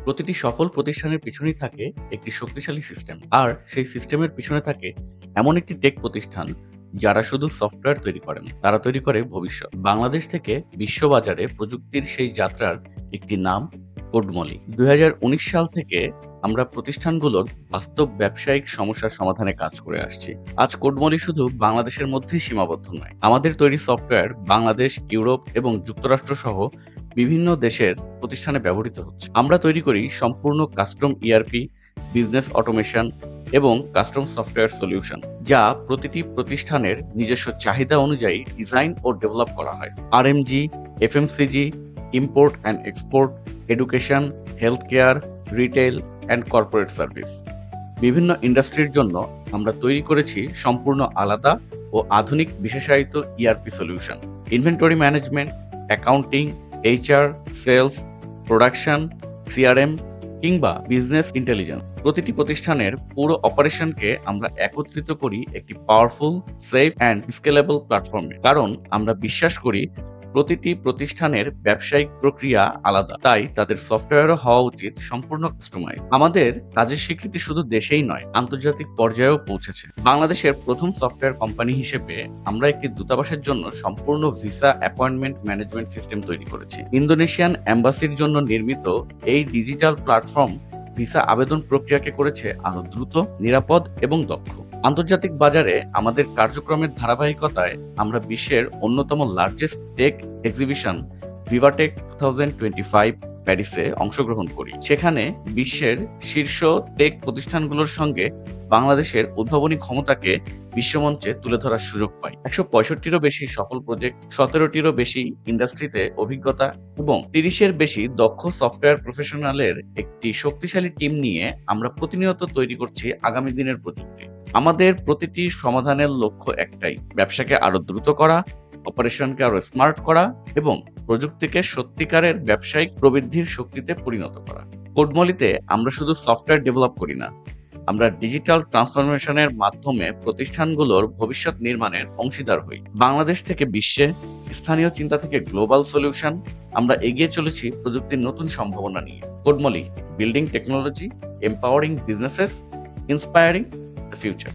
প্রতিটি সফল প্রতিষ্ঠানের পিছনেই থাকে একটি শক্তিশালী সিস্টেম, আর সেই সিস্টেমের পিছনে থাকে এমন একটি টেক প্রতিষ্ঠান যারা শুধু সফটওয়্যার তৈরি করেন, তারা তৈরি করে ভবিষ্যৎ। বাংলাদেশ থেকে বিশ্ববাজারে প্রযুক্তির সেই যাত্রার একটি নাম কোডমলি। ২০১৯ সাল থেকে আমরা প্রতিষ্ঠানগুলোর বাস্তব ব্যবসায়িক সমস্যার সমাধানে কাজ করে আসছি। আজ কোডমলি শুধু বাংলাদেশের মধ্যেই সীমাবদ্ধ নয়, আমাদের তৈরি সফটওয়্যার বাংলাদেশ, ইউরোপ এবং যুক্তরাষ্ট্র সহ বিভিন্ন দেশের প্রতিষ্ঠানে ব্যবহৃত হচ্ছে। আমরা তৈরি করি সম্পূর্ণ কাস্টম ইআরপি, বিজনেস অটোমেশন এবং কাস্টম সফটওয়্যার সলিউশন, যা প্রতিটি প্রতিষ্ঠানের নিজস্ব চাহিদা অনুযায়ী ডিজাইন ও ডেভেলপ করা হয়। RMG, FMCG, import and export, education, health care, retail and corporate service, বিভিন্ন ইন্ডাস্ট্রির জন্য আমরা তৈরি করেছি সম্পূর্ণ আলাদা ও আধুনিক বিশেষায়িত ERP solution. Inventory management, accounting, HR, sales, production, CRM কিংবা বিজনেস ইন্টেলিজেন্স, প্রতিটি প্রতিষ্ঠানের পুরো অপারেশনকে আমরা একত্রিত করি একটি পাওয়ারফুল, সেফ অ্যান্ড স্কেলেবল প্ল্যাটফর্মে। কারণ আমরা বিশ্বাস করি প্রতিটি প্রতিষ্ঠানের ব্যবসায়িক প্রক্রিয়া আলাদা, তাই তাদের সফটওয়্যারও হওয়া উচিত সম্পূর্ণ কাস্টমাইজ। আমাদের কাজের স্বীকৃতি শুধু দেশেই নয়, আন্তর্জাতিক পর্যায়েও পৌঁছেছে। বাংলাদেশের প্রথম সফটওয়্যার কোম্পানি হিসেবে আমরা একটি দূতাবাসের জন্য সম্পূর্ণ ভিসা অ্যাপয়েন্টমেন্ট ম্যানেজমেন্ট সিস্টেম তৈরি করেছি। ইন্দোনেশিয়ান এম্বাসির জন্য নির্মিত এই ডিজিটাল প্ল্যাটফর্ম ভিসা আবেদন প্রক্রিয়াকে করেছে আরো দ্রুত, নিরাপদ এবং দক্ষ। আন্তর্জাতিক বাজারে আমাদের কার্যক্রমের ধারাবাহিকতায় আমরা বিশ্বের অন্যতম লার্জেস্ট টেক এক্সিবিশন ভিভাটেক 2025 প্যারিসে অংশগ্রহণ করি। সেখানে বিশ্বের শীর্ষ টেক প্রতিষ্ঠানগুলোর সঙ্গে বাংলাদেশের উদ্ভাবনী ক্ষমতাকে বিশ্বমঞ্চে তুলে ধরার সুযোগ পাই। ১৬৫টিরও বেশি সফল প্রজেক্ট, ১৭টিরও বেশি ইন্ডাস্ট্রিতে অভিজ্ঞতা এবং ৩০-এর বেশি দক্ষ সফটওয়্যার প্রফেশনালের একটি শক্তিশালী টিম নিয়ে আমরা প্রতিনিয়ত তৈরি করছি আগামী দিনের প্রযুক্তি। আমাদের প্রতিটি সমাধানের লক্ষ্য একটাই: ব্যবসাকে আরো দ্রুত করা, অপারেশনকে আরো স্মার্ট করা এবং প্রযুক্তিকে সত্যিকারের ব্যবসায়িক প্রবৃদ্ধির শক্তিতে পরিণত করা। কোডমলিতে আমরা শুধু সফটওয়্যার ডেভেলপ করি না, আমরা ডিজিটাল ট্রান্সফরমেশনের মাধ্যমে প্রতিষ্ঠানগুলোর ভবিষ্যৎ নির্মাণের অংশীদার হই। বাংলাদেশ থেকে বিশ্বে, স্থানীয় চিন্তা থেকে গ্লোবাল সলিউশন, আমরা এগিয়ে চলেছি প্রযুক্তির নতুন সম্ভাবনা নিয়ে। কোডমলি, building technology, empowering businesses, inspiring the future.